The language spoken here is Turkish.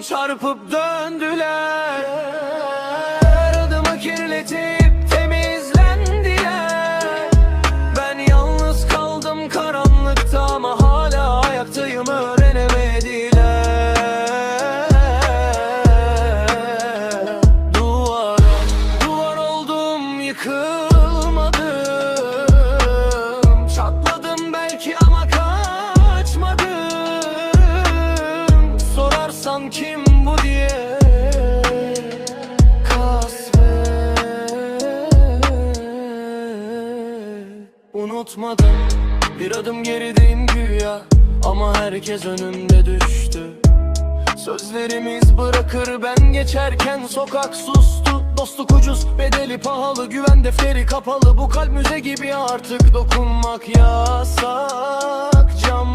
çarpıp döndüler. Adımı kirletip temizlendiler. Ben yalnız kaldım karanlıkta ama hala ayaktayım, öğrenemediler. Duvar oldum, yıkılmadım. Çatladım belki ama kaçmadım. Sorarsan kim bu diye unutmadım, bir adım gerideyim güya ama herkes önümde düştü. Sözlerimiz bırakır ben geçerken sokak sustu. Dostluk ucuz, bedeli pahalı, güven defteri kapalı. Bu kalp müze gibi artık dokunmak yasak. Cam